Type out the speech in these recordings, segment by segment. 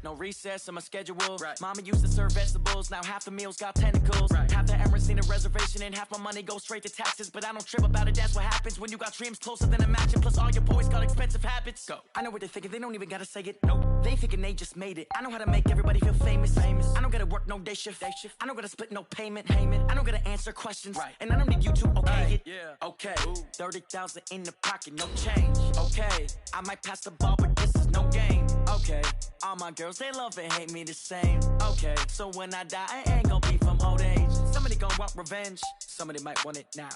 No recess in my schedule. Right. Mama used to serve vegetables, now half the meals got tentacles. Right. Half the Emirates need a reservation and half my money goes straight to taxes. But I don't trip about it, that's what happens when you got dreams closer than a mansion. Plus all your boys got expensive habits. Go. I know what they're thinking, they don't even gotta say it. Nope. They thinking they just made it. I know how to make everybody feel famous. I don't gotta work no day shift. I don't gotta split no payment. I don't gotta answer questions. Right. And I don't need you to okay it. Yeah. Okay. 30,000 in the pocket, no change. Okay. I might pass the ball, but this is no game. Okay. All my girls, they love and hate me the same. Okay. So when I die, I ain't gonna be from old age. Somebody gon' want revenge. Somebody might want it now.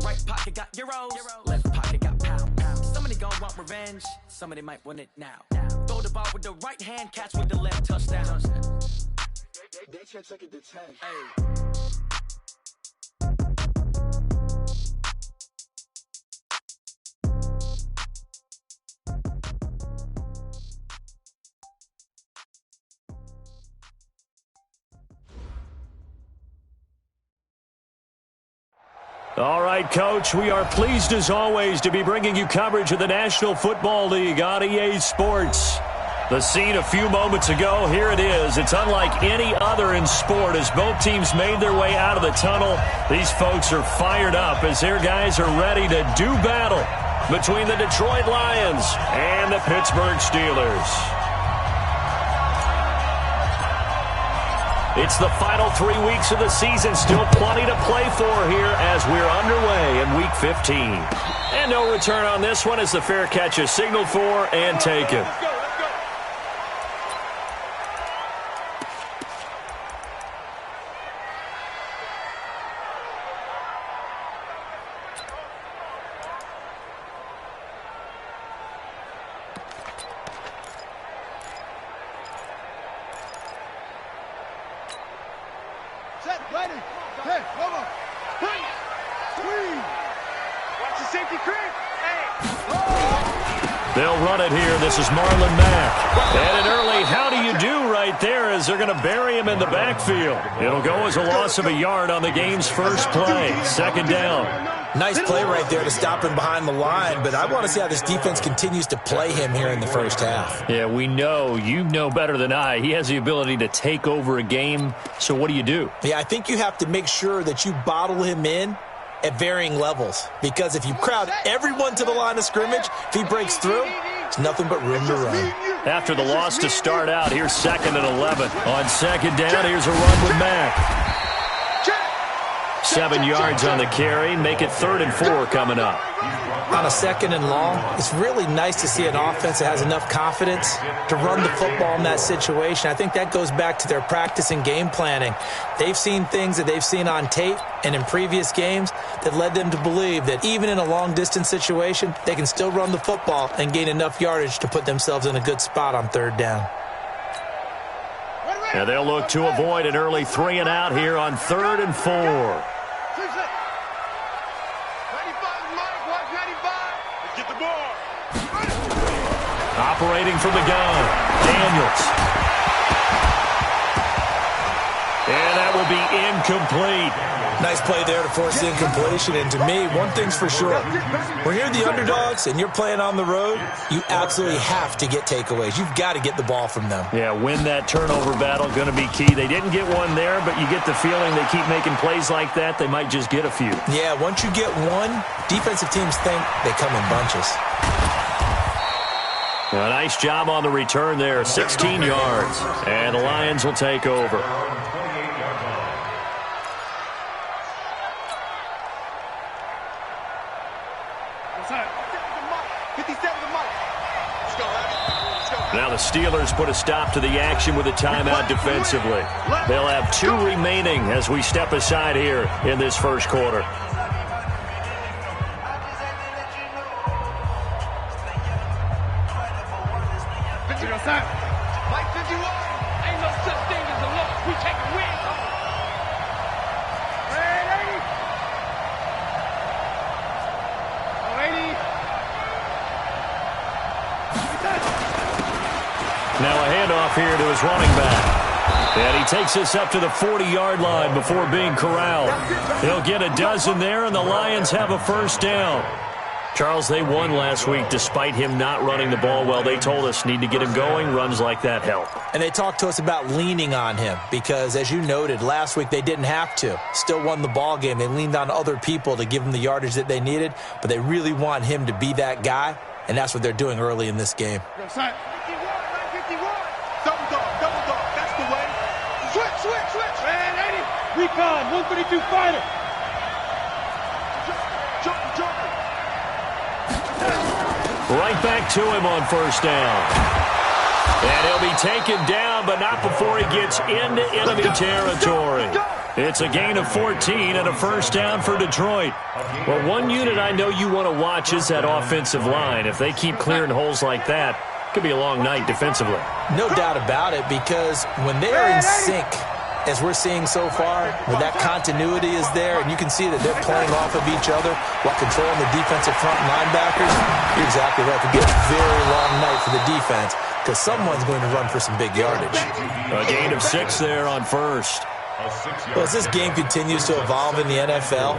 Right pocket got euros. Left pocket got pound. Somebody gon' want revenge. Somebody might want it now. Throw the ball with the right hand, catch with the left, touchdown. They check it to 10. Hey. All right, Coach, we are pleased as always to be bringing you coverage of the National Football League on EA Sports. The scene a few moments ago, here it is. It's unlike any other in sport as both teams made their way out of the tunnel. These folks are fired up as their guys are ready to do battle between the Detroit Lions and the Pittsburgh Steelers. It's the final 3 weeks of the season. Still plenty to play for here as we're underway in Week 15. And no return on this one as the fair catch is signaled for and taken. They'll run it here. This is Marlon Mack. And an early how do you do right there as they're going to bury him in the backfield. It'll go as a loss of a yard on the game's first play. Second down. Nice play right there to stop him behind the line, but I want to see how this defense continues to play him here in the first half. Yeah, we know. You know better than I. He has the ability to take over a game, so what do? Yeah, I think you have to make sure that you bottle him in at varying levels, because if you crowd everyone to the line of scrimmage, if he breaks through, it's nothing but room to run. After the loss to start out, here's 2nd and 11. On second down, here's a run with Mack. 7 yards on the carry. Make it 3rd and 4 coming up. On a 2nd and long, it's really nice to see an offense that has enough confidence to run the football in that situation. I think that goes back to their practice and game planning. They've seen things that they've seen on tape and in previous games that led them to believe that even in a long-distance situation, they can still run the football and gain enough yardage to put themselves in a good spot on 3rd down. And they'll look to avoid an early 3 and out here on 3rd and 4. Operating from the gun, Daniels. And that will be incomplete. Nice play there to force the incompletion. And to me, one thing's for sure. When you're the underdogs and you're playing on the road, you absolutely have to get takeaways. You've got to get the ball from them. Yeah, win that turnover battle, going to be key. They didn't get one there, but you get the feeling they keep making plays like that, they might just get a few. Yeah, once you get one, defensive teams think they come in bunches. A nice job on the return there, 16 yards. And the Lions will take over. Now the Steelers put a stop to the action with a timeout defensively. They'll have 2 remaining as we step aside here in this first quarter. Now a handoff here to his running back. And he takes this up to the 40-yard line before being corralled. He'll get a dozen there, and the Lions have a first down. Charles, they won last week despite him not running the ball well. They told us need to get him going. Runs like that help. And they talked to us about leaning on him because, as you noted, last week they didn't have to. Still won the ball game. They leaned on other people to give them the yardage that they needed, but they really want him to be that guy, and that's what they're doing early in this game. Double dog. That's the way. Switch. Man, 80. Recon, 132 fighter. Jump. Right back to him on first down. And he'll be taken down, but not before he gets into enemy territory. It's a gain of 14 and a first down for Detroit. Well, one unit I know you want to watch is that offensive line. If they keep clearing holes like that, it could be a long night defensively. No doubt about it, because when they are in sync, as we're seeing so far, when that continuity is there, and you can see that they're playing off of each other while controlling the defensive front linebackers, you're exactly right. It could be a very long night for the defense because someone's going to run for some big yardage. A gain of 6 there on first. Well, as this game continues to evolve in the NFL,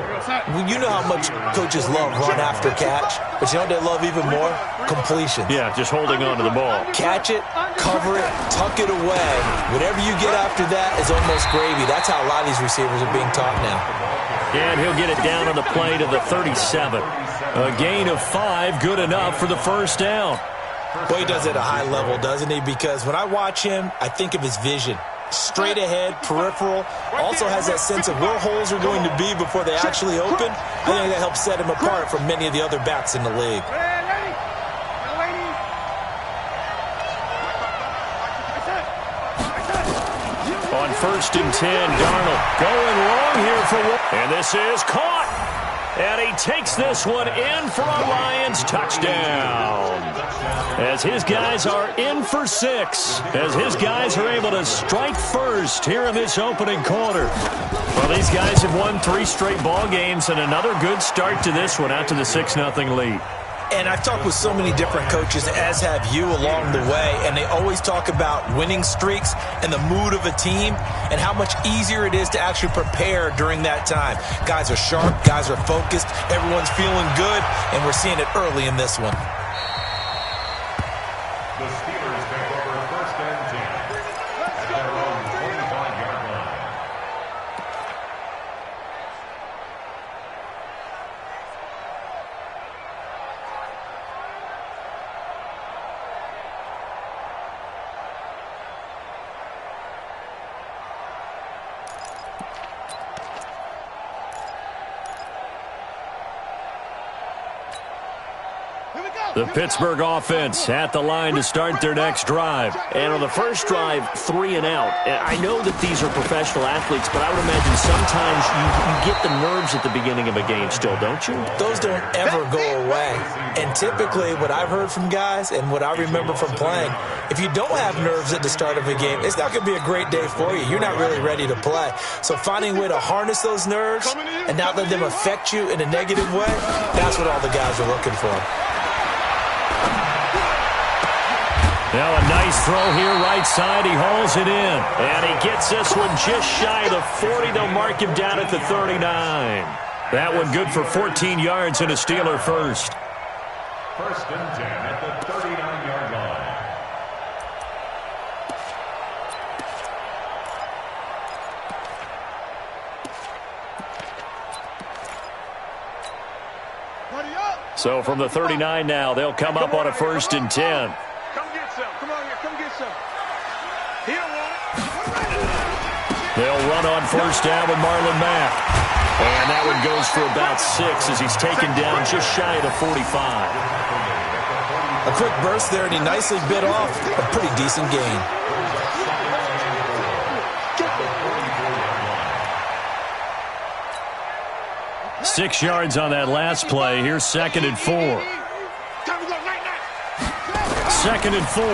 you know how much coaches love run after catch, but you know what they love even more? Completion. Yeah, just holding on to the ball. Catch it, cover it, tuck it away. Whatever you get after that is almost gravy. That's how a lot of these receivers are being taught now. And he'll get it down on the play to the 37. A gain of 5, good enough for the first down. Boy, he does it at a high level, doesn't he? Because when I watch him, I think of his vision. Straight ahead, peripheral, also has that sense of where holes are going to be before they actually open. I think that helps set him apart from many of the other backs in the league. On first and 10, Darnold going long here for one. And this is caught. And he takes this one in for a Lions touchdown. As his guys are in for 6. As his guys are able to strike first here in this opening quarter. Well, these guys have won 3 straight ball games and another good start to this one out to the 6-0 lead. And I've talked with so many different coaches, as have you, along the way, and they always talk about winning streaks and the mood of a team and how much easier it is to actually prepare during that time. Guys are sharp, guys are focused, everyone's feeling good, and we're seeing it early in this one. The Steelers take over first and 10 at their own 25-yard line. The Pittsburgh offense at the line to start their next drive. And on the first drive, 3 and out. I know that these are professional athletes, but I would imagine sometimes you get the nerves at the beginning of a game still, don't you? Those don't ever go away. And typically what I've heard from guys and what I remember from playing, if you don't have nerves at the start of a game, it's not going to be a great day for you. You're not really ready to play. So finding a way to harness those nerves and not let them affect you in a negative way, that's what all the guys are looking for. Now a nice throw here, right side. He hauls it in. And he gets this one just shy of the 40. They'll mark him down at the 39. That one good for 14 yards and a Steeler first. First and 10 at the 39-yard line. So from the 39 now, they'll come up on a first and 10. Come get some. Come on here. Come get some. He don't want it. They'll run on first down with Marlon Mack. And that one goes for about 6 as he's taken down just shy of the 45. A quick burst there, and he nicely bit off a pretty decent gain. Six yards on that last play. Here's second and 4. Second and 4.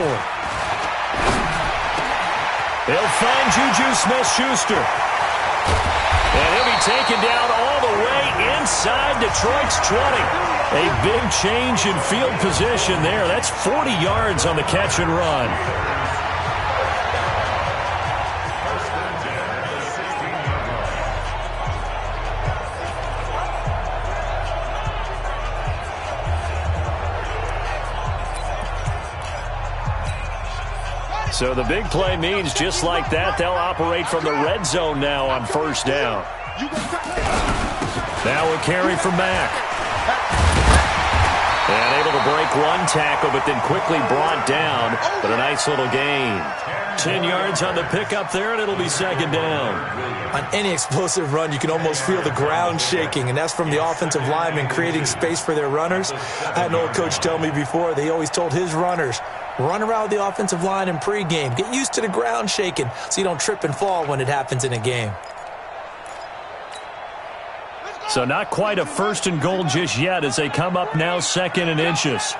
They'll find Juju Smith-Schuster. And he'll be taken down all the way inside Detroit's 20. A big change in field position there. That's 40 yards on the catch and run. So the big play means just like that, they'll operate from the red zone now on first down. Now a carry for Mack. And able to break one tackle, but then quickly brought down. But a nice little gain. 10 yards on the pickup there, and it'll be second down. On any explosive run, you can almost feel the ground shaking, and that's from the offensive linemen creating space for their runners. I had an old coach tell me before, they always told his runners, run around the offensive line in pregame. Get used to the ground shaking so you don't trip and fall when it happens in a game. So not quite a first and goal just yet as they come up now second and inches.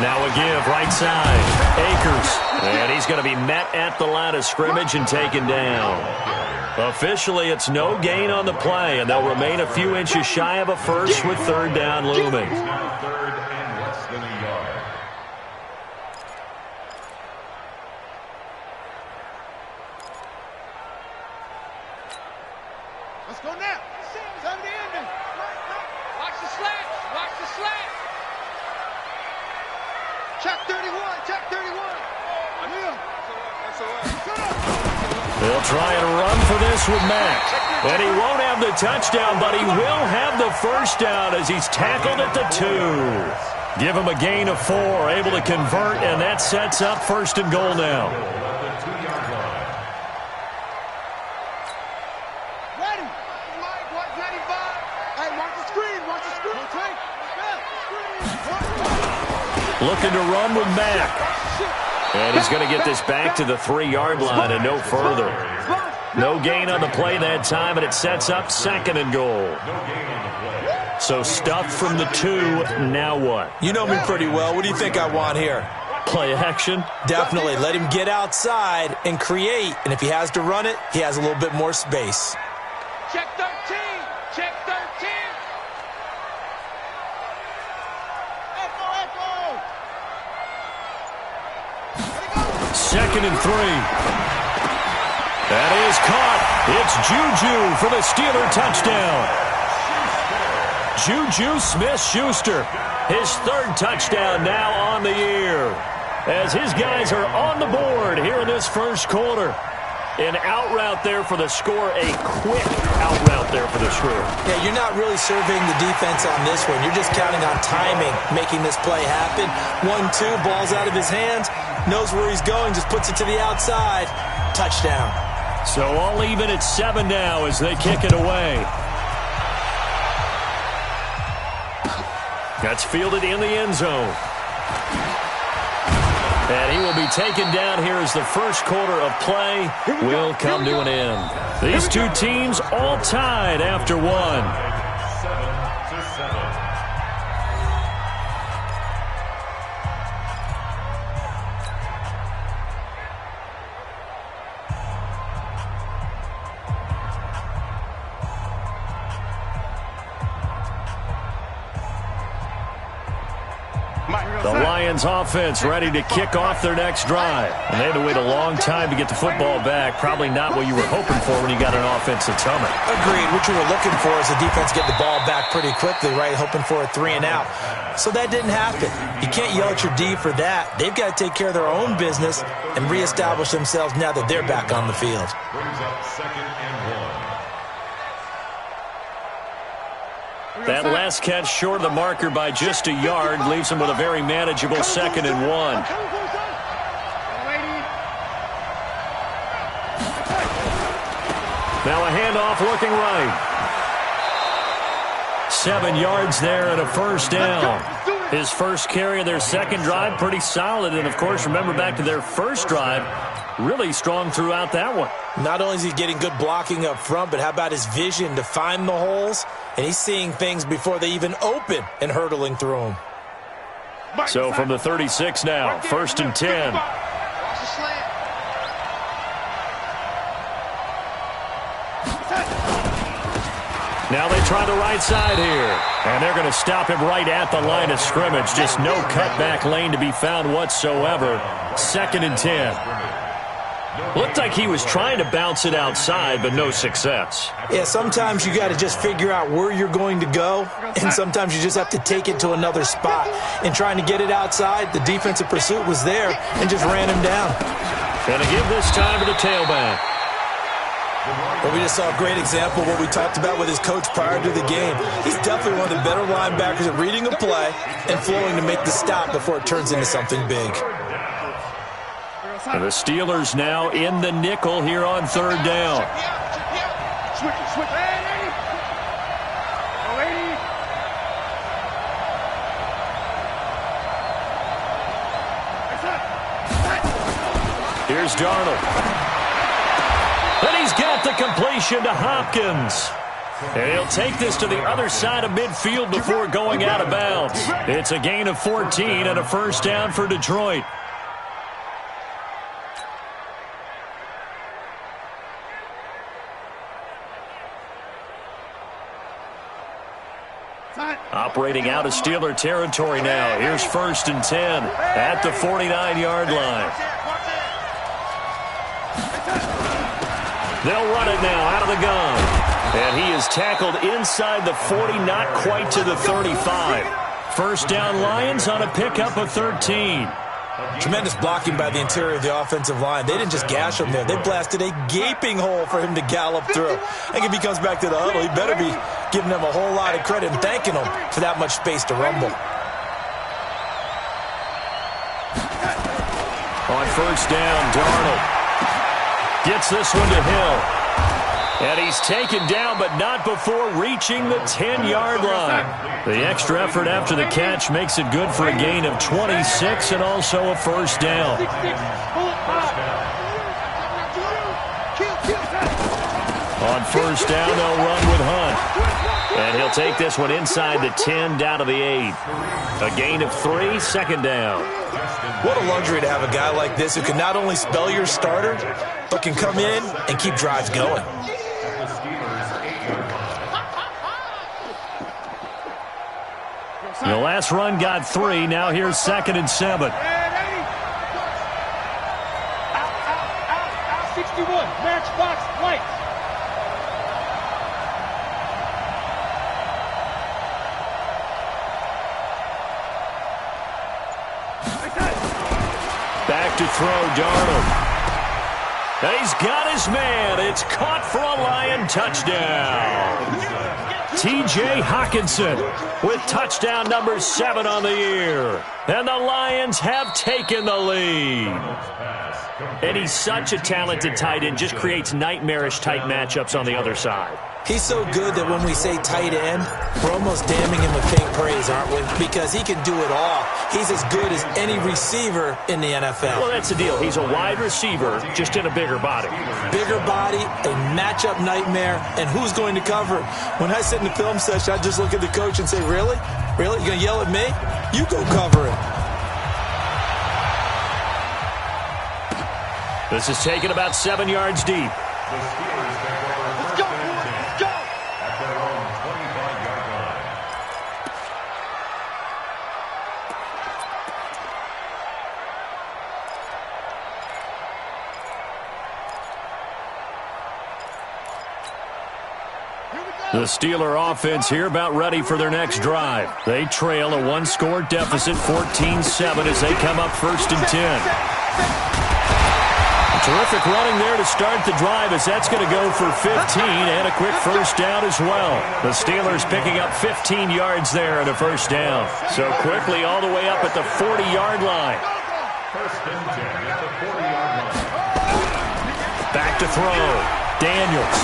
Now a give, right side. Akers. And he's going to be met at the line of scrimmage and taken down. Officially, it's no gain on the play, and they'll remain a few inches shy of a first with third down looming. Third and less than a yard. Let's go now. Time to end it. Watch the slash. Watch the slash. Check 31. Check 31. They'll try and run for this with Mack. And he won't have the touchdown, but he will have the first down as he's tackled at the 2. Give him a gain of 4, able to convert, and that sets up first and goal now. Ready. Mike, 195. Hey, watch the screen. Watch the screen. Looking to run with Mack. And he's going to get this back to the 3-yard line and no further. No gain on the play that time, and it sets up second and goal. So stuffed from the 2, now what? You know me pretty well. What do you think I want here? Play action? Definitely. Let him get outside and create. And if he has to run it, he has a little bit more space. Check 13. Check 13. Second and 3. That is caught. It's Juju for the Steeler touchdown. Juju Smith-Schuster, his 3rd touchdown now on the year. As his guys are on the board here in this first quarter. An out route there for the score, a quick out route there for the score. Yeah, you're not really surveying the defense on this one. You're just counting on timing, making this play happen. 1-2, ball's out of his hands, knows where he's going, just puts it to the outside. Touchdown. So all even at 7 now as they kick it away. That's fielded in the end zone. And he will be taken down here as the first quarter of play will come to an end. These two teams all tied after 1. 7-7. The Lions offense ready to kick off their next drive. And they had to wait a long time to get the football back. Probably not what you were hoping for when you got an offensive tummy. Agreed. What you were looking for is the defense get the ball back pretty quickly, right? Hoping for a 3 and out. So that didn't happen. You can't yell at your D for that. They've got to take care of their own business and reestablish themselves now that they're back on the field. Brings up 2nd and 1. That last catch short of the marker by just a yard leaves him with a very manageable 2nd and 1. Now a handoff looking right. 7 yards there and a first down. His first carry of their second drive, pretty solid. And, of course, remember back to their first drive, really strong throughout that one. Not only is he getting good blocking up front, but how about his vision to find the holes? And he's seeing things before they even open and hurtling through them. So from the 36 now, 1st and 10. Now they try the right side here. And they're going to stop him right at the line of scrimmage. Just no cutback lane to be found whatsoever. 2nd and 10. Looked like he was trying to bounce it outside, but no success. Yeah, sometimes you got to just figure out where you're going to go, and sometimes you just have to take it to another spot. In trying to get it outside, the defensive pursuit was there and just ran him down. Going to give this time to the tailback. Well, we just saw a great example of what we talked about with his coach prior to the game. He's definitely one of the better linebackers at reading a play and flowing to make the stop before it turns into something big. And the Steelers now in the nickel here on third down. Switch. Here's Darnold. And he's got the completion to Hopkins. And he'll take this to the other side of midfield before going out of bounds. It's a gain of 14 and a first down for Detroit. Operating out of Steeler territory now. Here's 1st and 10 at the 49-yard line. They'll run it now out of the gun. And he is tackled inside the 40, not quite to the 35. First down Lions on a pickup of 13. Tremendous blocking by the interior of the offensive line. They didn't just gash him there. They blasted a gaping hole for him to gallop through. I think if he comes back to the huddle, he better be giving them a whole lot of credit and thanking them for that much space to rumble. On first down, Darnold gets this one to Hill. And he's taken down, but not before reaching the 10-yard line. The extra effort after the catch makes it good for a gain of 26 and also a first down. On first down, they'll run with Hunt. And he'll take this one inside the 10, down to the 8. A gain of 3, second down. What a luxury to have a guy like this who can not only spell your starter, but can come in and keep drives going. The last run got 3. Now here's 2nd and 7. Out, 61. Matchbox lights. Back to throw, Darnold. And he's got his man. It's caught for a Lion touchdown. T.J. Hockenson with touchdown number 7 on the year. And the Lions have taken the lead. And he's such a talented tight end, just creates nightmarish-type matchups on the other side. He's so good that when we say tight end, we're almost damning him with faint praise, aren't we? Because he can do it all. He's as good as any receiver in the NFL. Well, that's the deal. He's a wide receiver, just in a bigger body. Bigger body, a matchup nightmare, and who's going to cover? When I sit in the film session, I just look at the coach and say, really? Really? You're going to yell at me? You go cover it. This is taken about 7 yards deep. The Steeler offense here about ready for their next drive. They trail a 1-score deficit, 14-7, as they come up 1st and 10. Terrific running there to start the drive, as that's going to go for 15 and a quick first down as well. The Steelers picking up 15 yards there and a first down. So quickly all the way up at the 40-yard line. Back to throw. Daniels.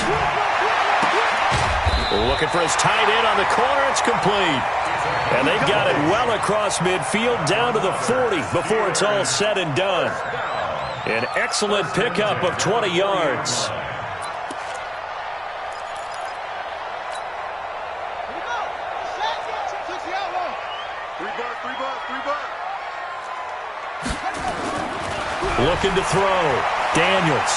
Looking for his tight end on the corner. It's complete. And they've got it well across midfield down to the 40 before it's all said and done. An excellent pickup of 20 yards. Looking to throw. Daniels.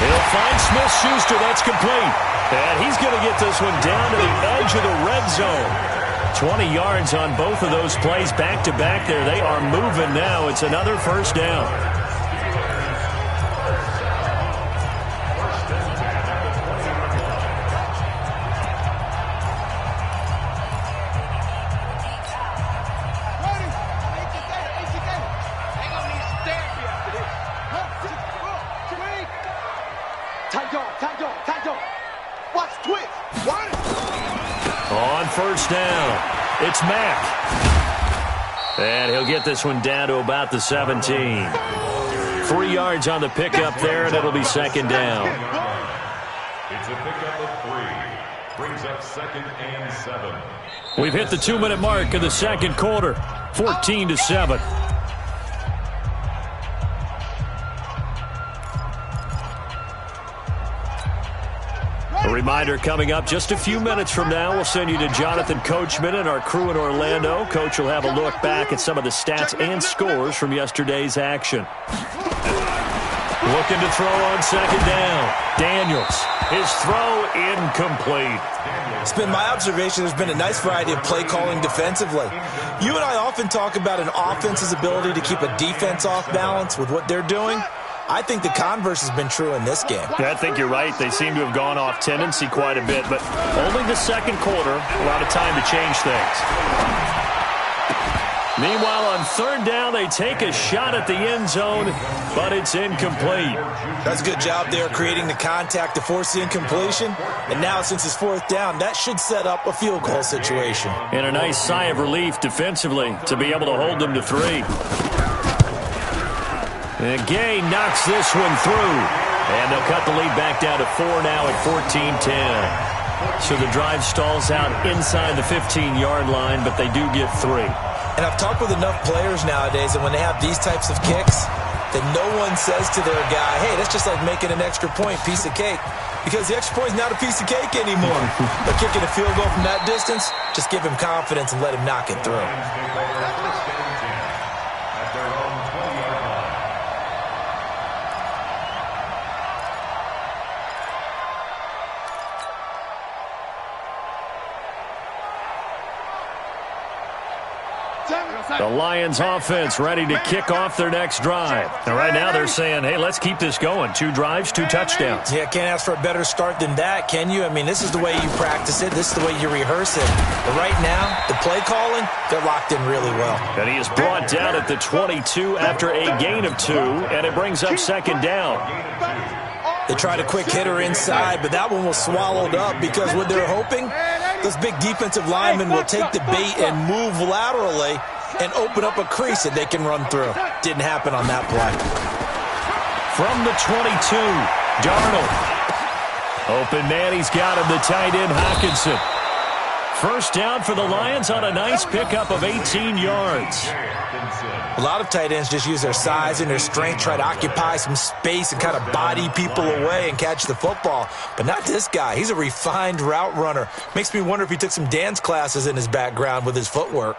He'll find Smith-Schuster. That's complete. And he's going to get this one down to the edge of the red zone. 20 yards on both of those plays back-to-back there. They are moving now. It's another first down. On first down, it's Mack. And he'll get this one down to about the 17. 3 yards on the pickup there, and it'll be second down. It's a pickup of 3. Brings up 2nd and 7. We've hit the 2-minute mark in the second quarter. 14-7. A reminder coming up just a few minutes from now. We'll send you to Jonathan Coachman and our crew in Orlando. Coach will have a look back at some of the stats and scores from yesterday's action. Looking to throw on second down. Daniels. His throw incomplete. It's been my observation there's been a nice variety of play calling defensively. You and I often talk about an offense's ability to keep a defense off balance with what they're doing. I think the converse has been true in this game. Yeah, I think you're right. They seem to have gone off tendency quite a bit, but only the second quarter, a lot of time to change things. Meanwhile, on third down, they take a shot at the end zone, but it's incomplete. That's a good job there creating the contact to force the incompletion. And now, since it's fourth down, that should set up a field goal situation. And a nice sigh of relief defensively to be able to hold them to 3. And Gay knocks this one through. And they'll cut the lead back down to 4 now at 14-10. So the drive stalls out inside the 15-yard line, but they do get 3. And I've talked with enough players nowadays that when they have these types of kicks, that no one says to their guy, hey, that's just like making an extra point, piece of cake. Because the extra point is not a piece of cake anymore. But kicking a field goal from that distance, just give him confidence and let him knock it through. The Lions offense ready to kick off their next drive. And right now they're saying, hey, let's keep this going. 2 drives, 2 touchdowns. Yeah, can't ask for a better start than that, can you? I mean, this is the way you practice it. This is the way you rehearse it. But right now, the play calling, they're locked in really well. And he is brought down at the 22 after a gain of 2, and it brings up second down. They tried a quick hitter inside, but that one was swallowed up because what they're hoping, those big defensive linemen will take the bait and move laterally and open up a crease that they can run through. Didn't happen on that play. From the 22, Darnold. Open man, he's got him, the tight end, Hockenson. First down for the Lions on a nice pickup of 18 yards. A lot of tight ends just use their size and their strength, try to occupy some space and kind of body people away and catch the football. But not this guy. He's a refined route runner. Makes me wonder if he took some dance classes in his background with his footwork.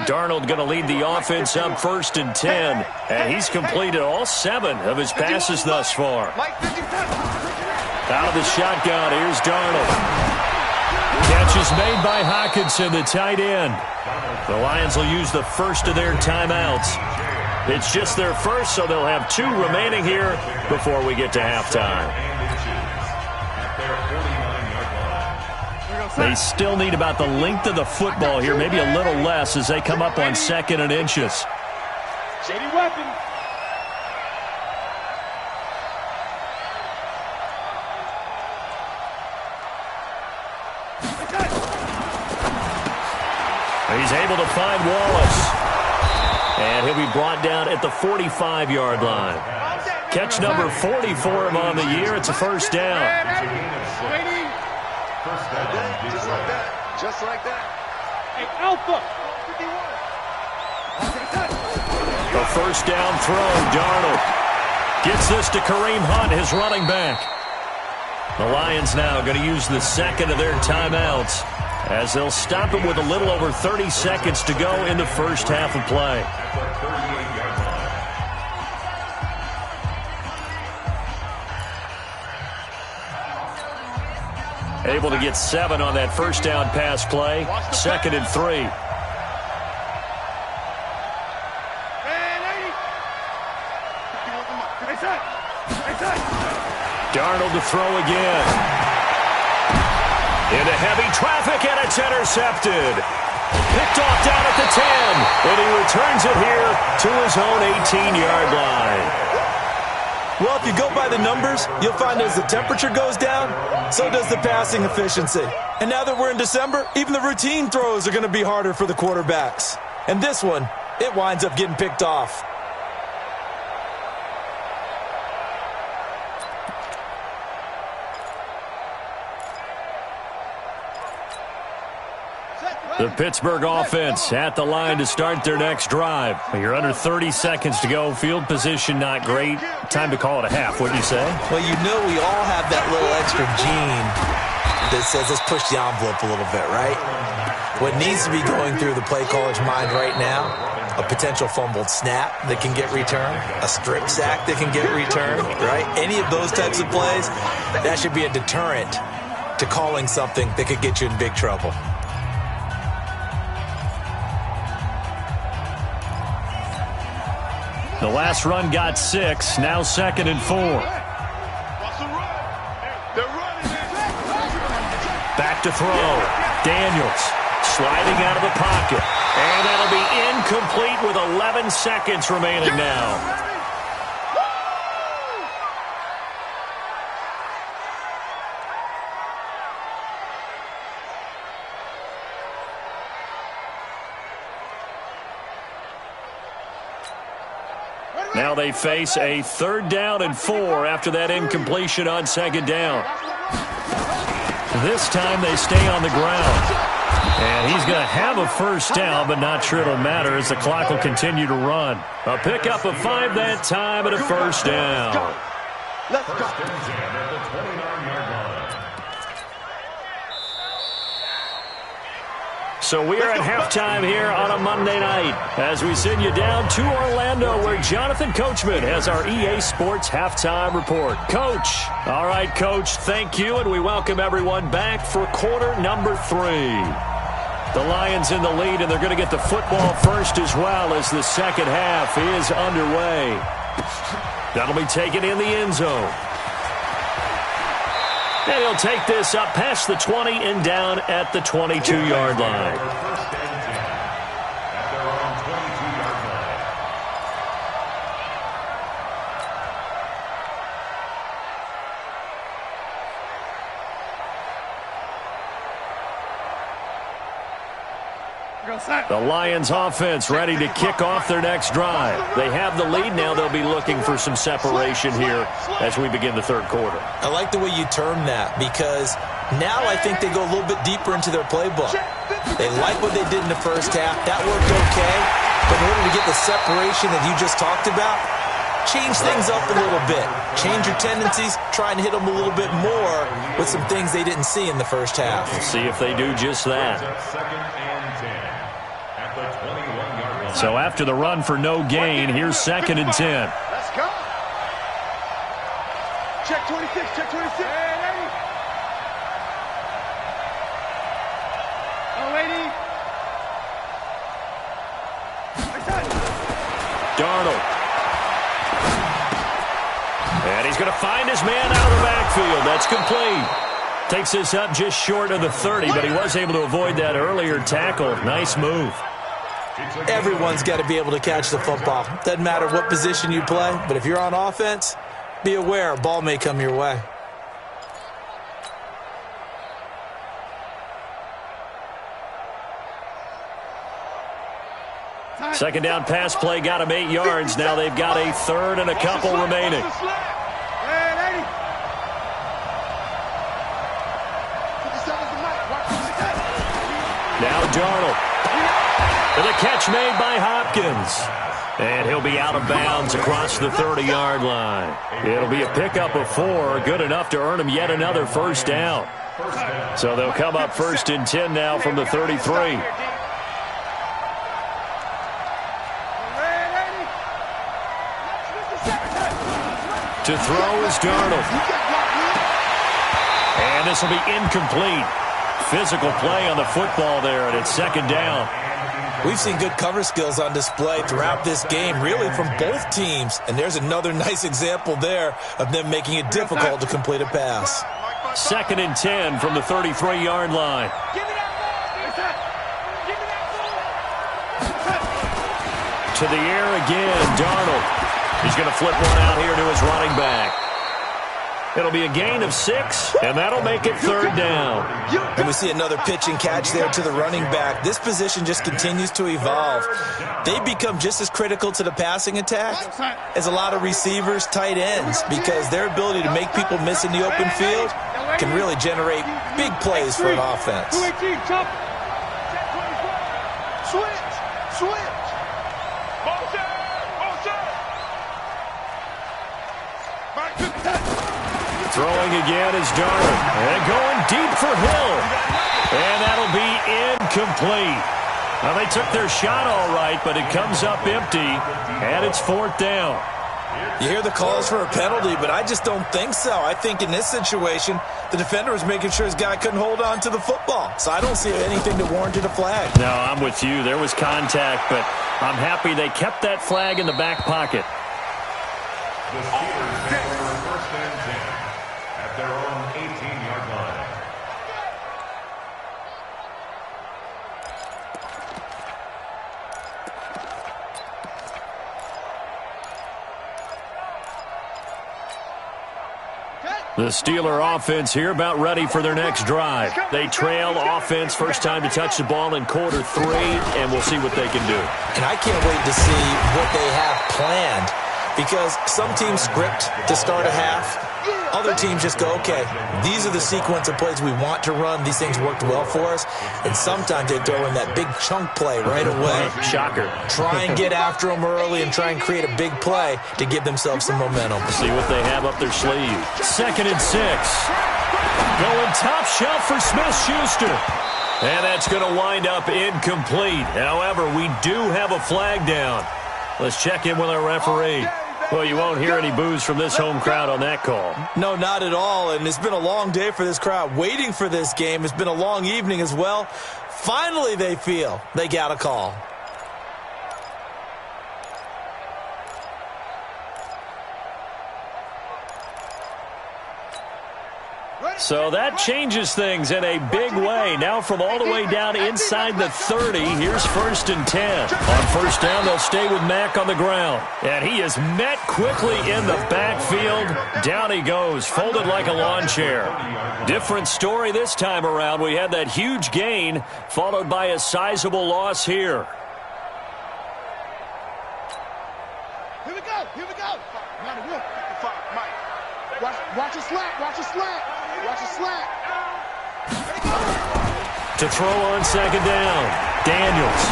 Darnold going to lead the offense up 1st and 10. And he's completed all 7 of his passes thus far. Out of the shotgun, here's Darnold. Catch is made by Hockenson, the tight end. The Lions will use the first of their timeouts. It's just their first, so they'll have 2 remaining here before we get to halftime. They still need about the length of the football here, maybe a little less as they come up on 2nd and inches. Shady weapon. He's able to find Wallace. And he'll be brought down at the 45-yard line. Catch number 40 for him on the year. It's a first down. Just like that. Hey, Alpha. A first down throw. Darnold gets this to Kareem Hunt, his running back. The Lions now going to use the second of their timeouts as they'll stop it with a little over 30 seconds to go in the first half of play. Able to get 7 on that first down pass play. 2nd and 3. Darnold to throw again. Into heavy traffic, and it's intercepted. Picked off down at the 10, and he returns it here to his own 18-yard line. Well, if you go by the numbers, you'll find as the temperature goes down, so does the passing efficiency. And now that we're in December, even the routine throws are going to be harder for the quarterbacks. And this one, it winds up getting picked off. The Pittsburgh offense at the line to start their next drive. You're under 30 seconds to go. Field position not great. Time to call it a half, wouldn't you say? Well, you know we all have that little extra gene that says let's push the envelope a little bit, right? What needs to be going through the play caller's mind right now, a potential fumbled snap that can get returned, a strip sack that can get returned, right? Any of those types of plays, that should be a deterrent to calling something that could get you in big trouble. The last run got 6, now 2nd and 4. Back to throw. Daniels sliding out of the pocket. And that'll be incomplete with 11 seconds remaining now. Now they face a 3rd down and 4 after that incompletion on 2nd down. This time they stay on the ground. And he's going to have a 1st down, but not sure it'll matter as the clock will continue to run. A pickup of 5 that time and a 1st down. Let's go. 1st and 10 at the 29-yard line. So we are at halftime here on a Monday night as we send you down to Orlando where Jonathan Coachman has our EA Sports Halftime Report. Coach. All right, Coach, thank you, and we welcome everyone back for quarter number 3. The Lions in the lead, and they're going to get the football first as well as the second half is underway. That'll be taken in the end zone. And he'll take this up past the 20 and down at the 22-yard line. 1st and 10 at their own 22-yard line. The Lions offense ready to kick off their next drive. They have the lead now. They'll be looking for some separation here as we begin the 3rd quarter. I like the way you term that because now I think they go a little bit deeper into their playbook. They like what they did in the 1st half. That worked okay. But in order to get the separation that you just talked about, change things up a little bit. Change your tendencies. Try and hit them a little bit more with some things they didn't see in the 1st half. We'll see if they do just that. 2nd and 10 at the 21-yard line. So after the run for no gain, here's 2nd and 10. Let's go. Check 26, check 26. Darnold. And he's going to find his man out of the backfield. That's complete. Takes this up just short of the 30, but he was able to avoid that earlier tackle. Nice move. Everyone's got to be able to catch the football. Doesn't matter what position you play, but if you're on offense, be aware a ball may come your way. Second down pass play got him 8 yards. Now they've got a 3rd and a couple remaining. Now Darnold. And the catch made by Hopkins. And he'll be out of bounds across the 30-yard line. It'll be a pickup of 4, good enough to earn him yet another 1st down. So they'll come up 1st and 10 now from the 33. To throw is Darnold. And this will be incomplete. Physical play on the football there, and it's 2nd down. We've seen good cover skills on display throughout this game, really from both teams. And there's another nice example there of them making it difficult to complete a pass. 2nd and 10 from the 33-yard line. to the air again. Darnold. He's going to flip one out here to his running back. It'll be a gain of 6, and that'll make it 3rd down. And we see another pitch and catch there to the running back. This position just continues to evolve. They become just as critical to the passing attack as a lot of receivers, tight ends, because their ability to make people miss in the open field can really generate big plays for an offense. Switch. Throwing again is Darnold. And going deep for Hill. And that'll be incomplete. Now, they took their shot all right, but it comes up empty, and it's 4th down. You hear the calls for a penalty, but I just don't think so. I think in this situation, the defender was making sure his guy couldn't hold on to the football. So I don't see anything that warranted a flag. No, I'm with you. There was contact, but I'm happy they kept that flag in the back pocket. The Steelers take over 1st and 10 at their own 18-yard line. The Steeler offense here about ready for their next drive. They trail offense, first time to touch the ball in quarter 3, and we'll see what they can do. And I can't wait to see what they have planned, because some teams script to start a half. Other teams just go, okay, these are the sequence of plays we want to run. These things worked well for us. And sometimes they throw in that big chunk play right away. Shocker. Try and get after them early and try and create a big play to give themselves some momentum. See what they have up their sleeve. 2nd and 6. Going top shelf for Smith-Schuster. And that's going to wind up incomplete. However, we do have a flag down. Let's check in with our referee. Well, you won't hear any boos from this home crowd on that call. No, not at all. And it's been a long day for this crowd waiting for this game. It's been a long evening as well. Finally, they feel they got a call. So that changes things in a big way. Now from all the way down inside the 30, here's 1st and 10. On 1st down, they'll stay with Mack on the ground. And he is met quickly in the backfield. Down he goes, folded like a lawn chair. Different story this time around. We had that huge gain, followed by a sizable loss here. Here we go. Watch a slant. Watch a slant. To throw on 2nd down, Daniels.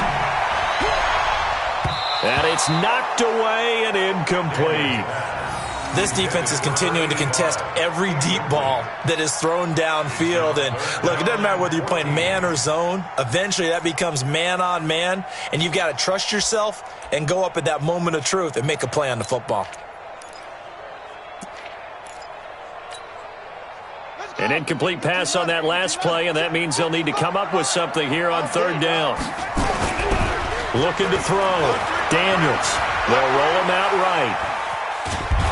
And it's knocked away and incomplete. This defense is continuing to contest every deep ball that is thrown downfield. And look, it doesn't matter whether you're playing man or zone. Eventually that becomes man on man. And you've got to trust yourself and go up at that moment of truth and make a play on the football. An incomplete pass on that last play, and that means they'll need to come up with something here on 3rd down. Looking to throw. Daniels. They'll roll him out right.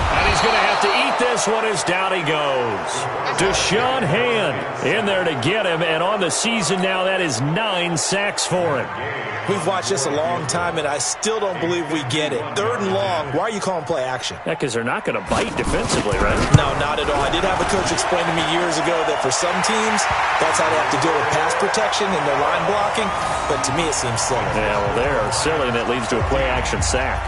And he's going to have to eat this one as down he goes. Deshaun Hand in there to get him, and on the season now, that is 9 sacks for him. We've watched this a long time, and I still don't believe we get it. 3rd and long, why are you calling play action? Yeah, because they're not going to bite defensively, right? No, not at all. I did have a coach explain to me years ago that for some teams, that's how they have to deal with pass protection and their line blocking, but to me it seems silly. Yeah, well, they're silly, and that leads to a play-action sack.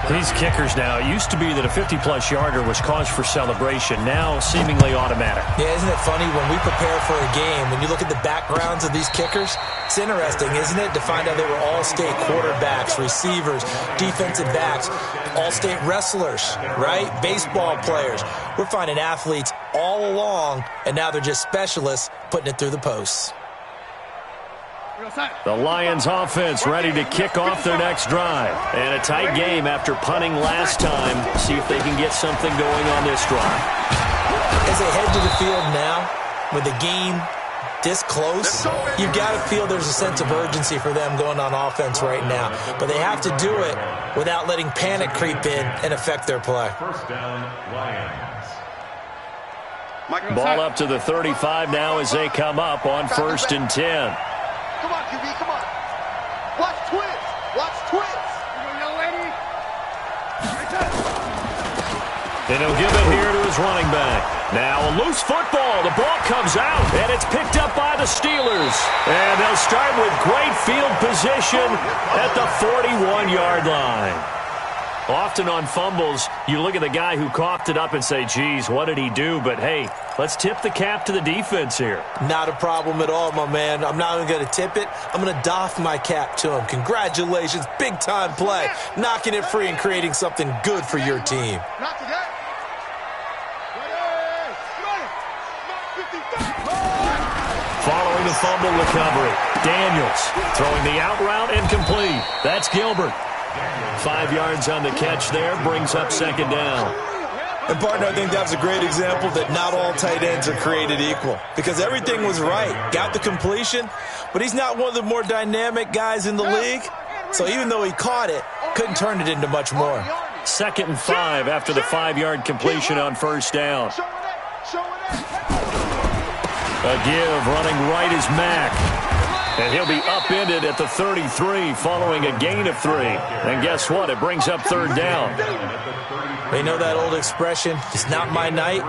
These kickers now, it used to be that a 50-plus yarder was cause for celebration, now seemingly automatic. Yeah, isn't it funny when we prepare for a game, when you look at the backgrounds of these kickers, it's interesting, isn't it, to find out they were all-state quarterbacks, receivers, defensive backs, all-state wrestlers, right? Baseball players. We're finding athletes all along, and now they're just specialists putting it through the posts. The Lions offense ready to kick off their next drive. And a tight game after punting last time. See if they can get something going on this drive. As they head to the field now, with the game this close, you've got to feel there's a sense of urgency for them going on offense right now. But they have to do it without letting panic creep in and affect their play. 1st down, Lions. Ball up to the 35 now as they come up on 1st and 10. Come on, QB, come on. Watch twins. And he'll give it here to his running back. Now a loose football. The ball comes out, and it's picked up by the Steelers. And they'll start with great field position at the 41-yard line. Often on fumbles, you look at the guy who coughed it up and say, geez, what did he do? But, hey, let's tip the cap to the defense here. Not a problem at all, my man. I'm not even going to tip it. I'm going to doff my cap to him. Congratulations. Big-time play. Knocking it free and creating something good for your team. Not today. Following the fumble recovery, Daniels throwing the out route incomplete. That's Gilbert. 5 yards on the catch there, brings up second down. And, partner, I think that's a great example that not all tight ends are created equal because everything was right. Got the completion, but he's not one of the more dynamic guys in the league. So even though he caught it, couldn't turn it into much more. 2nd and 5 after the 5-yard completion on first down. A give, running right is Mack. And he'll be upended at the 33 following a gain of 3. And guess what? It brings up third down. They know that old expression, it's not my night.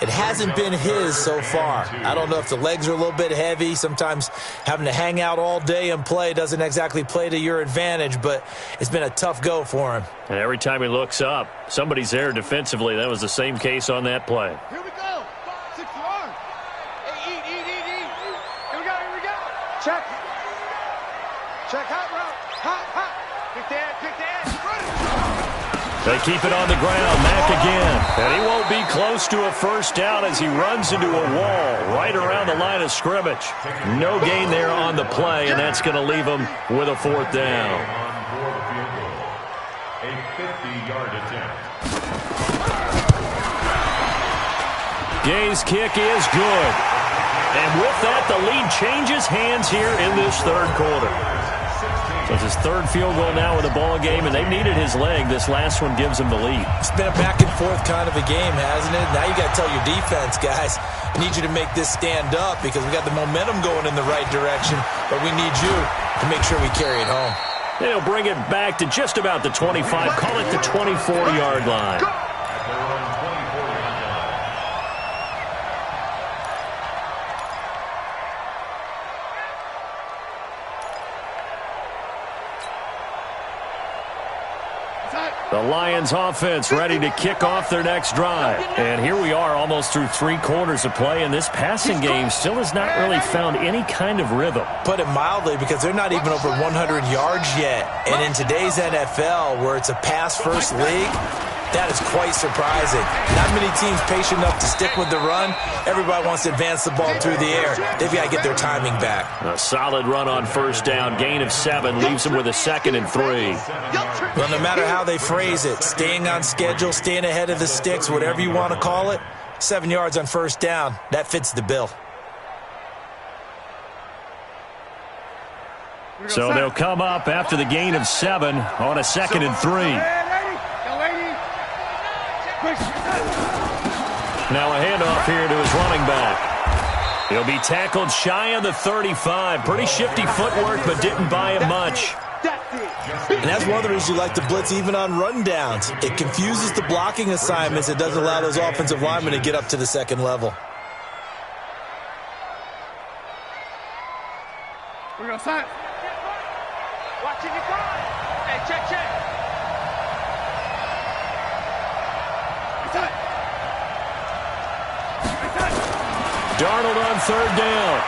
It hasn't been his so far. I don't know if the legs are a little bit heavy. Sometimes having to hang out all day and play doesn't exactly play to your advantage, but it's been a tough go for him. And every time he looks up, somebody's there defensively. That was the same case on that play. Here we go. 6 yards. Hey, eat. Here we go. Check. Check hot route. Hot. Pick that. They keep it on the ground. Mack again. And he won't be close to a first down as he runs into a wall right around the line of scrimmage. No gain there on the play, and that's going to leave him with a fourth down. A 50-yard attempt. Gay's kick is good. And with that, the lead changes hands here in this third quarter. So it's his third field goal now in the ball game, and they've needed his leg. This last one gives him the lead. It's been a back-and-forth kind of a game, hasn't it? Now you got to tell your defense, guys, I need you to make this stand up because we got the momentum going in the right direction, but we need you to make sure we carry it home. They'll bring it back to just about the 25, call it the 24-yard line. The Lions offense ready to kick off their next drive. And here we are almost through 3 quarters of play, and this passing game still has not really found any kind of rhythm. Put it mildly, because they're not even over 100 yards yet. And in today's NFL, where it's a pass-first league, that is quite surprising. Not many teams patient enough to stick with the run. Everybody wants to advance the ball through the air. They've got to get their timing back. A solid run on first down. Gain of 7 leaves them with a 2nd and 3. Well, no matter how they phrase it, staying on schedule, staying ahead of the sticks, whatever you want to call it, 7 yards on first down, that fits the bill. So they'll come up after the gain of 7 on a 2nd and 3. Now a handoff here to his running back. He'll be tackled shy of the 35. Pretty shifty footwork, but didn't buy him much. And that's one of the reasons you like to blitz even on rundowns. It confuses the blocking assignments. It doesn't allow those offensive linemen to get up to the second level. We're going to sign. Watching it go. Hey, check. Darnold on third down.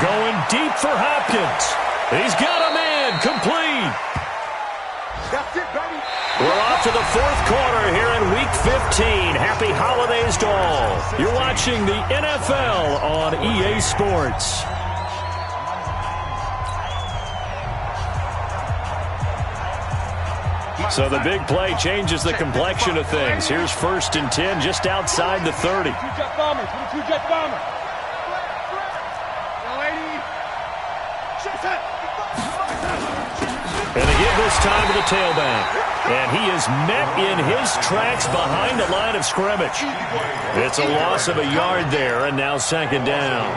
Going deep for Hopkins. He's got a man. Complete. That's it, baby. We're off to the 4th quarter here in Week 15. Happy holidays to all. You're watching the NFL on EA Sports. So the big play changes the complexion of things. Here's 1st and 10 just outside the 30. Two-jet bombers. Two-jet bomber. And they give this time to the tailback. And he is met in his tracks behind the line of scrimmage. It's a loss of a yard there, and now 2nd down.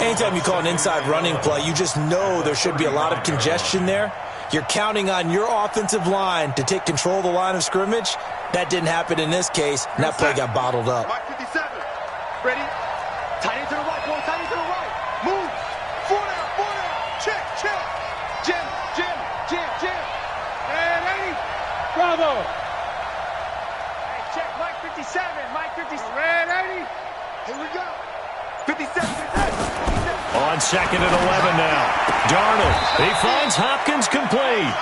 Anytime you call an inside running play, you just know there should be a lot of congestion there. You're counting on your offensive line to take control of the line of scrimmage. That didn't happen in this case, and that play got bottled up. Mike 57. Ready? Tight end to the right, boy. Tight end to the right. Move. 4 down. Check. Jim. And 80. Bravo. Hey, check Mike 57. Mike 57. Red 80. Here we go. 57. On 2nd and 11 now. Darnold, he finds Hopkins complete.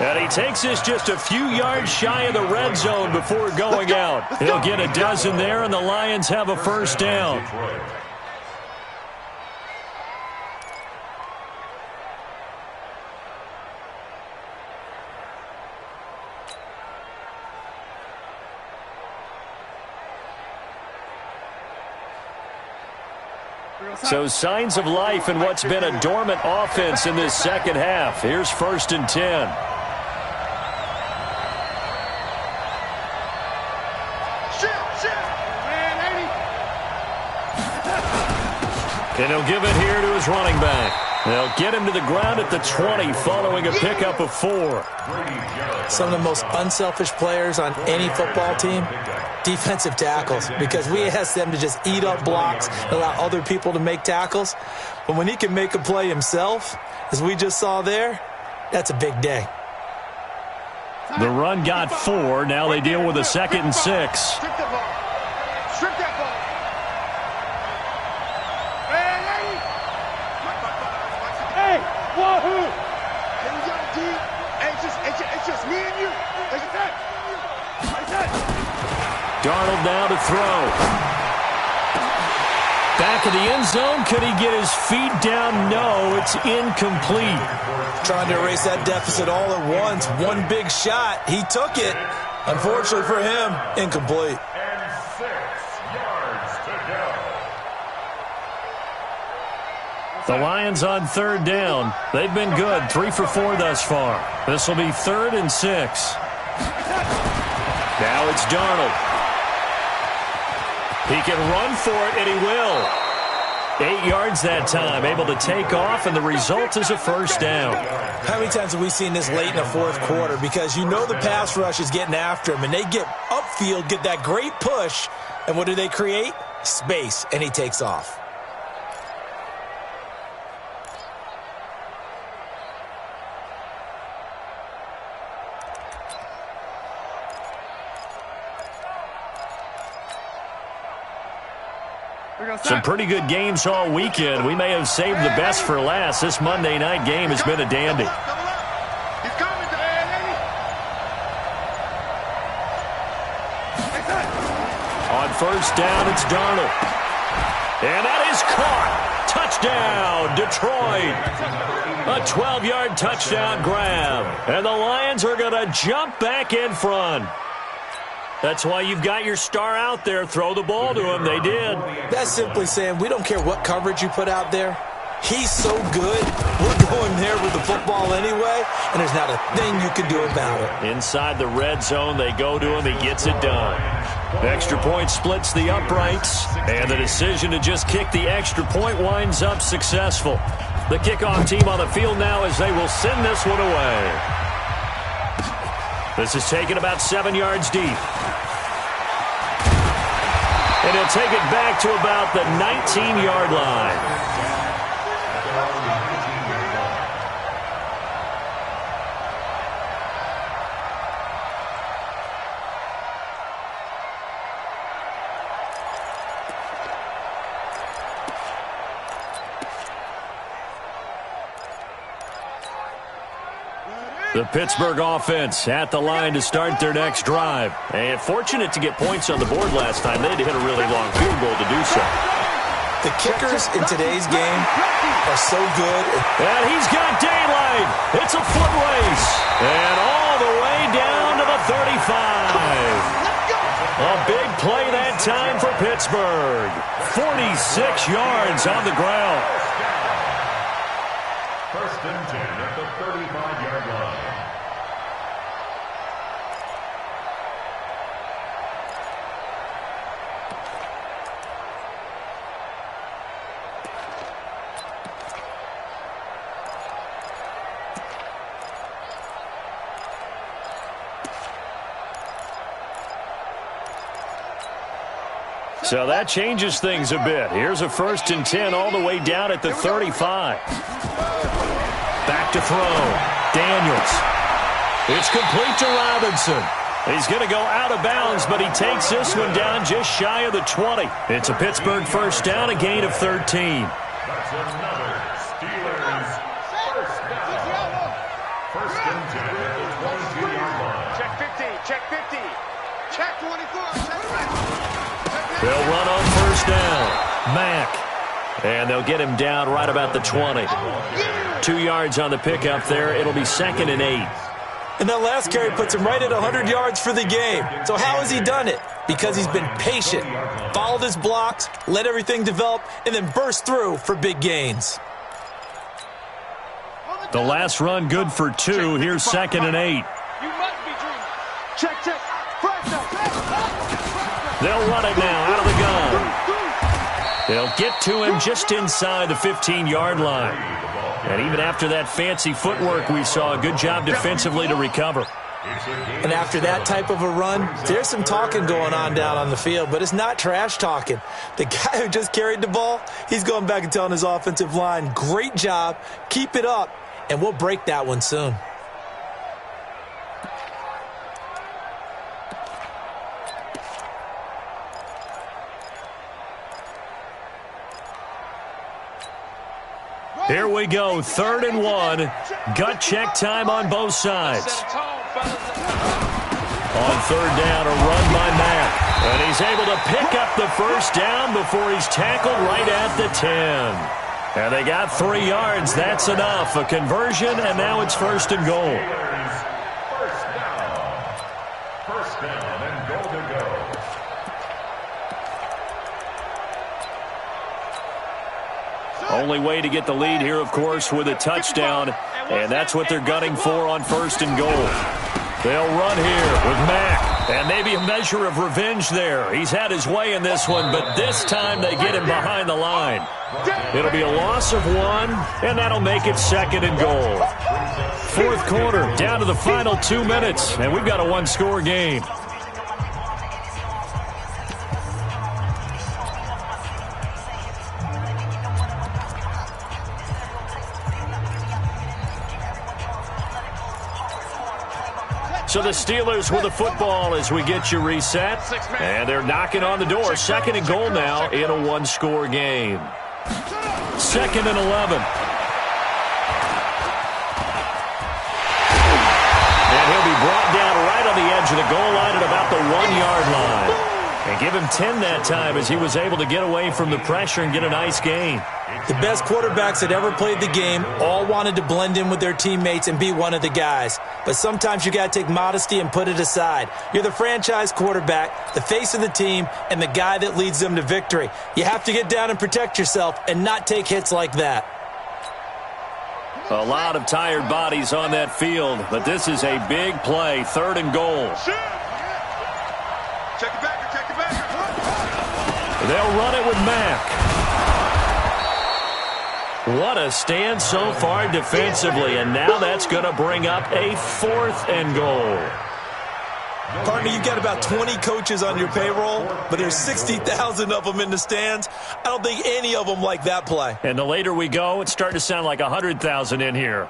And he takes this just a few yards shy of the red zone before going out. He'll get a dozen there, and the Lions have a first down. So signs of life in what's been a dormant offense in this second half. Here's 1st and 10. And he'll give it here to his running back. They'll get him to the ground at the 20 following a pickup of 4. Some of the most unselfish players on any football team, defensive tackles, because we ask them to just eat up blocks and allow other people to make tackles. But when he can make a play himself, as we just saw there, that's a big day. The run got 4. Now they deal with a 2nd and 6. Strip that ball. Hey, wahoo! Here we go, D. Hey, it's just me and you. Like that. Darnold now to throw. Back of the end zone. Could he get his feet down? No, it's incomplete. Trying to erase that deficit all at once. One big shot. He took it. Unfortunately for him, incomplete. And 6 yards to go. The Lions on 3rd down. They've been good. 3 for 4 thus far. This will be 3rd and 6. Now it's Darnold. He can run for it, and he will. 8 yards that time, able to take off, and the result is a first down. How many times have we seen this late in the 4th quarter? Because you know the pass rush is getting after him, and they get upfield, get that great push, and what do they create? Space, and he takes off. Some pretty good games all weekend. We may have saved the best for last. This Monday night game has been a dandy. He's coming, Eddie. On 1st down, it's Darnold. And that is caught. Touchdown, Detroit. A 12-yard touchdown grab. And the Lions are going to jump back in front. That's why you've got your star out there. Throw the ball to him. They did. That's simply saying we don't care what coverage you put out there. He's so good. We're going there with the football anyway, and there's not a thing you can do about it. Inside the red zone, they go to him. He gets it done. The extra point splits the uprights, and the decision to just kick the extra point winds up successful. The kickoff team on the field now as they will send this one away. This is taken about 7 yards deep. And he'll take it back to about the 19-yard line. The Pittsburgh offense at the line to start their next drive. And fortunate to get points on the board last time. They had to hit a really long field goal to do so. The kickers in today's game are so good. And he's got daylight. It's a foot race. And all the way down to the 35. A big play that time for Pittsburgh. 46 yards on the ground. 1st and 10 at the 35-yard line. So that changes things a bit. Here's a 1st and 10 all the way down at the 35. Back to throw. Daniels. It's complete to Robinson. He's going to go out of bounds, but he takes this one down just shy of the 20. It's a Pittsburgh 1st down, a gain of 13. That's another Steelers 1st down. 1st and 10 at the 22-yard line. Check 50. Check 50. Check 24. Check 50. They'll run on 1st down. Mack. And they'll get him down right about the 20. 2 yards on the pickup there. It'll be 2nd and 8. And that last carry puts him right at 100 yards for the game. So how has he done it? Because he's been patient, followed his blocks, let everything develop, and then burst through for big gains. The last run good for 2. Here's 2nd and 8. You must be dreaming. Check, check. They'll run it now out of the gun. They'll get to him just inside the 15-yard line. And even after that fancy footwork we saw, a good job defensively to recover. And after that type of a run, there's some talking going on down on the field, but it's not trash talking. The guy who just carried the ball, he's going back and telling his offensive line, great job, keep it up, and we'll break that one soon. Here we go, 3rd and 1. Gut check time on both sides. On 3rd down, a run by Mack. And he's able to pick up the 1st down before he's tackled right at the 10. And they got 3 yards. That's enough. A conversion, and now it's 1st and goal. 1st down and goal to go. Only way to get the lead here, of course, with a touchdown. And that's what they're gunning for on 1st and goal. They'll run here with Mack. And maybe a measure of revenge there. He's had his way in this one, but this time they get him behind the line. It'll be a loss of 1, and that'll make it 2nd and goal. 4th quarter, down to the final 2 minutes, and we've got a 1-score game. So the Steelers with the football as we get you reset. And they're knocking on the door. 2nd and goal now in a 1-score game. 2nd and 11. And he'll be brought down right on the edge of the goal line at about the 1-yard line. And give him 10 that time as he was able to get away from the pressure and get a nice gain. The best quarterbacks that ever played the game all wanted to blend in with their teammates and be one of the guys. But sometimes you got to take modesty and put it aside. You're the franchise quarterback, the face of the team, and the guy that leads them to victory. You have to get down and protect yourself and not take hits like that. A lot of tired bodies on that field, but this is a big play, 3rd and goal. Check it back, check it back. They'll run it with Mack. What a stand so far defensively, and now that's going to bring up a 4th and goal. Partner, you've got about 20 coaches on your payroll, but there's 60,000 of them in the stands. I don't think any of them like that play. And the later we go, it's starting to sound like 100,000 in here.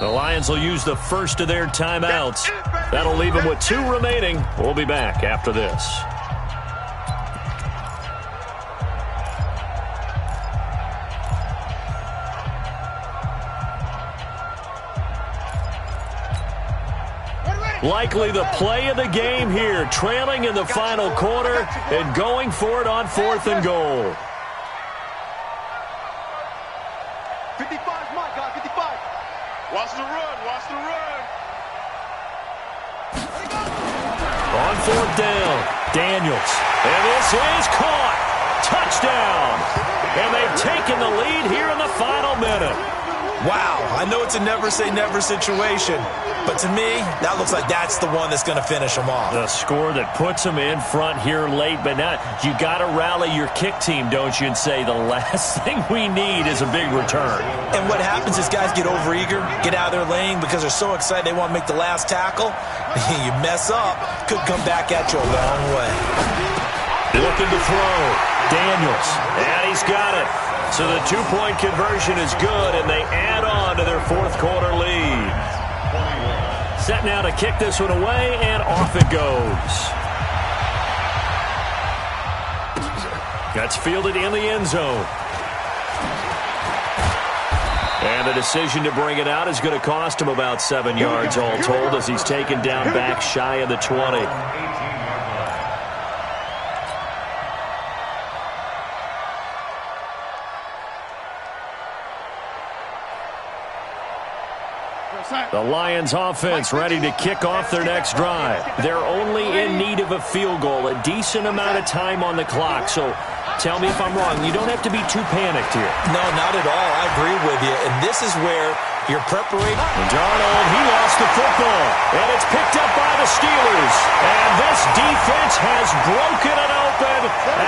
The Lions will use the first of their timeouts. That'll leave them with 2 remaining. We'll be back after this. Likely the play of the game here, trailing in the final quarter and going for it on 4th and goal. 55, my God, 55. Watch the run, watch the run. On 4th down, Daniels. And this is caught. Touchdown. And they've taken the lead here in the final minute. Wow, I know it's a never-say-never situation, but to me, that looks like that's the one that's going to finish them off. The score that puts them in front here late, but now you got to rally your kick team, don't you, and say the last thing we need is a big return. And what happens is guys get overeager, get out of their lane because they're so excited they want to make the last tackle. You mess up, could come back at you a long way. Looking to throw. Daniels, and he's got it. So the two-point conversion is good, and they add on to their fourth-quarter lead. Set now to kick this one away, and off it goes. That's fielded in the end zone. And the decision to bring it out is going to cost him about 7 yards all told as he's taken down back shy of the 20. The Lions offense ready to kick off their next drive. They're only in need of a field goal, a decent amount of time on the clock. So tell me if I'm wrong. You don't have to be too panicked here. No, not at all. I agree with you. And this is where your preparation. Darnold, he lost the football. And it's picked up by the Steelers. And this defense has broken it open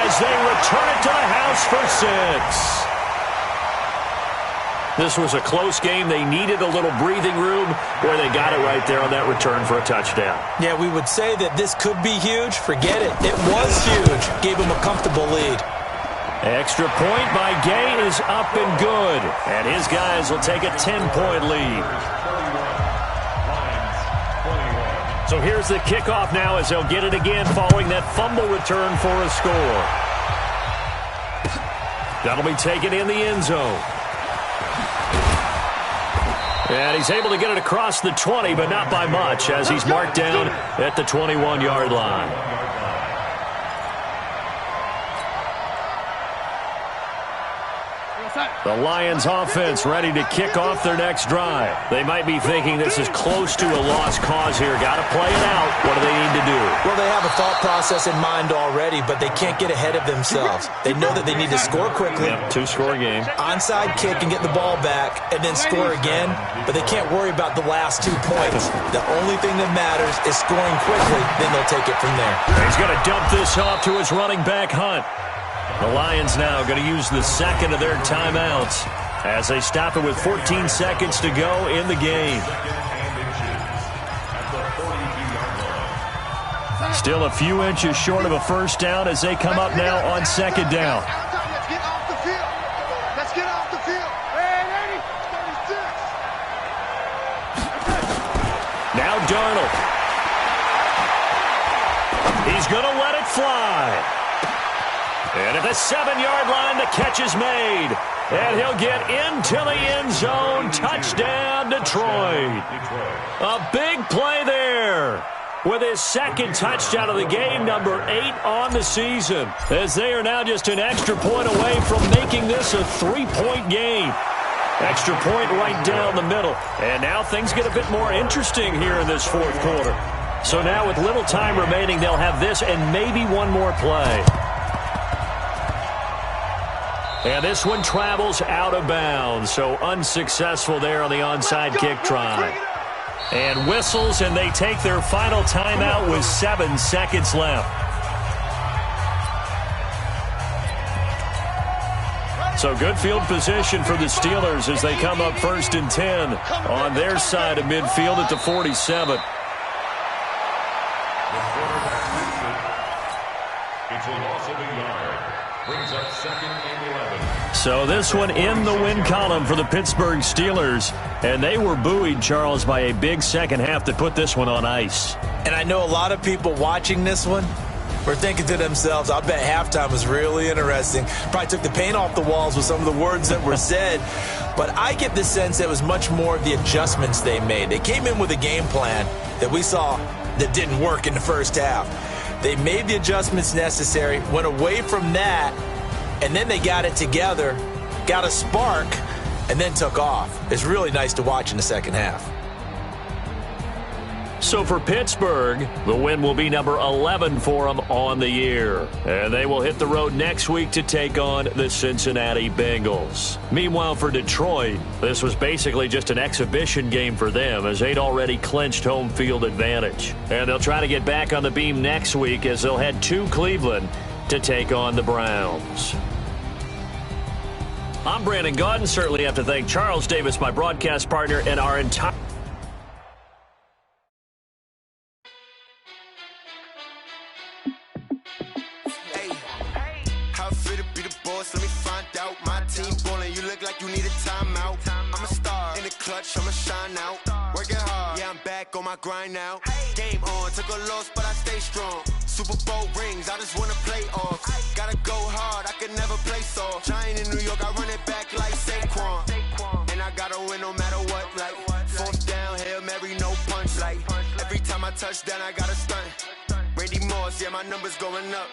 as they return it to the house for 6. This was a close game. They needed a little breathing room where they got it right there on that return for a touchdown. Yeah, we would say that this could be huge. Forget it. It was huge. Gave them a comfortable lead. Extra point by Gay is up and good. And his guys will take a 10-point lead. So here's the kickoff now as they'll get it again following that fumble return for a score. That'll be taken in the end zone. And he's able to get it across the 20, but not by much, as he's marked down at the 21-yard line. The Lions offense ready to kick off their next drive. They might be thinking this is close to a lost cause here. Got to play it out. What do they need to do? Well, they have a thought process in mind already, but they can't get ahead of themselves. They know that they need to score quickly. Yep, two-score game. Onside kick and get the ball back and then score again, but they can't worry about the last 2 points. The only thing that matters is scoring quickly, then they'll take it from there. He's going to dump this off to his running back, Hunt. The Lions now going to use the second of their timeouts as they stop it with 14 seconds to go in the game. Still a few inches short of a first down as they come up now on second down. Let's get off the field. Let's get off the field. Hey, 36. Now Darnold. He's going to let it fly. And at the 7-yard line, the catch is made. And he'll get into the end zone. Touchdown, Detroit. A big play there with his second touchdown of the game, number 8 on the season, as they are now just an extra point away from making this a 3-point game. Extra point right down the middle. And now things get a bit more interesting here in this fourth quarter. So now with little time remaining, they'll have this and maybe one more play. And this one travels out of bounds, so unsuccessful there on the onside kick try. And whistles, and they take their final timeout with 7 seconds left. So good field position for the Steelers as they come up 1st and 10 on their side of midfield at the 47. It's a loss of a yard. Brings up 2nd and 11. So this one in the win column for the Pittsburgh Steelers. And they were buoyed, Charles, by a big second half to put this one on ice. And I know a lot of people watching this one were thinking to themselves, I bet halftime was really interesting. Probably took the paint off the walls with some of the words that were said. But I get the sense that it was much more of the adjustments they made. They came in with a game plan that we saw that didn't work in the first half. They made the adjustments necessary, went away from that, and then they got it together, got a spark, and then took off. It's really nice to watch in the second half. So for Pittsburgh, the win will be number 11 for them on the year. And they will hit the road next week to take on the Cincinnati Bengals. Meanwhile, for Detroit, this was basically just an exhibition game for them as they'd already clinched home field advantage. And they'll try to get back on the beam next week as they'll head to Cleveland to take on the Browns. I'm Brandon Gaudin. Certainly have to thank Charles Davis, my broadcast partner, and our entire... Let me find out. My team ballin', you look like you need a timeout. I'm a star in the clutch, I'ma shine out. Working hard, yeah, I'm back on my grind now. Game on, took a loss, but I stay strong. Super Bowl rings, I just wanna play off. Gotta go hard, I can never play soft. Giant in New York, I run it back like Saquon. And I gotta win no matter what, like fourth down, Hail Mary, no punch. Like every time I touch down, I gotta stunt. Randy Moss, yeah, my numbers going up.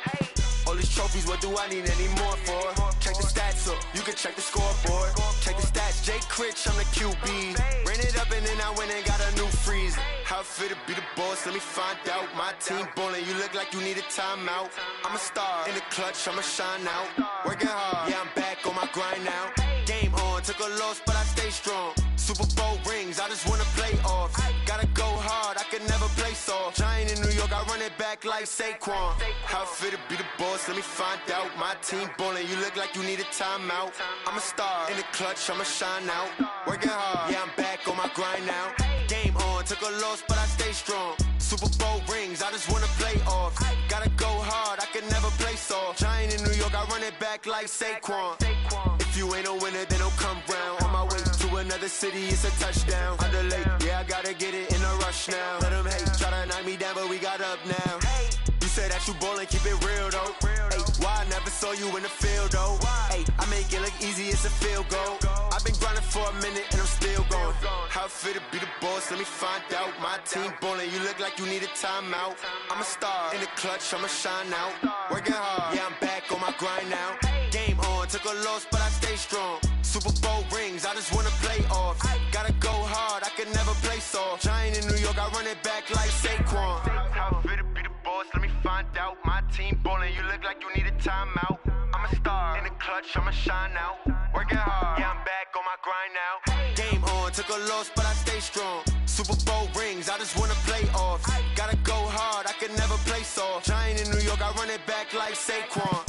All these trophies, what do I need any more for? Check the stats up, you can check the scoreboard. Check the stats, Jay Critch, I'm the QB. Ran it up and then I went and got a new freeze. How it feel to be the boss, let me find out. My team ballin', you look like you need a timeout. I'm a star in the clutch, I'ma shine out. Working hard, yeah, I'm back on my grind now. Game on, took a loss, but I stay strong. Super Bowl rings, I just wanna play off. Gotta go hard, I can never play soft. Giant in New York, I run it back like Saquon. How it feel to be the boss, let me find out. My team ballin', you look like you need a timeout. I'm a star in the clutch, I'ma shine out. Working hard, yeah, I'm back on my grind now. Game on, took a loss, but I stay strong. Super Bowl rings, I just wanna play off. Gotta go hard, I can never play soft. Giant in New York, I run it back like Saquon. If you ain't a winner, then don't come round. On my way to another city, it's a touchdown. Underlay, yeah, I gotta get it in a rush now. Let them hate, try to knock me down, but we got up now. You said that you ballin', keep it real though. Ay, why I never saw you in the field though? Ay, I make it look easy, it's a field goal. I've been grinding for a minute and I'm still going. How it feel to be the boss, let me find out. My team ballin', you look like you need a timeout. I'm a star in the clutch, I'ma shine out. Working hard, yeah, I'm back on my grind now. Game on, took a loss, but I stay strong. Super Bowl rings, I just wanna play off. Gotta go hard, I can never play soft. Giant in New York, I run it back like Saquon. How it feel to be the boss, let me find out. My team ballin', you look like you need a timeout. I'm a star in the clutch, I'ma shine out. Working hard, yeah, I'm back on my grind now. Game on, took a loss, but I stay strong. Super Bowl rings, I just wanna play off. Gotta go hard, I can never play soft. Giant in New York, I run it back like Saquon.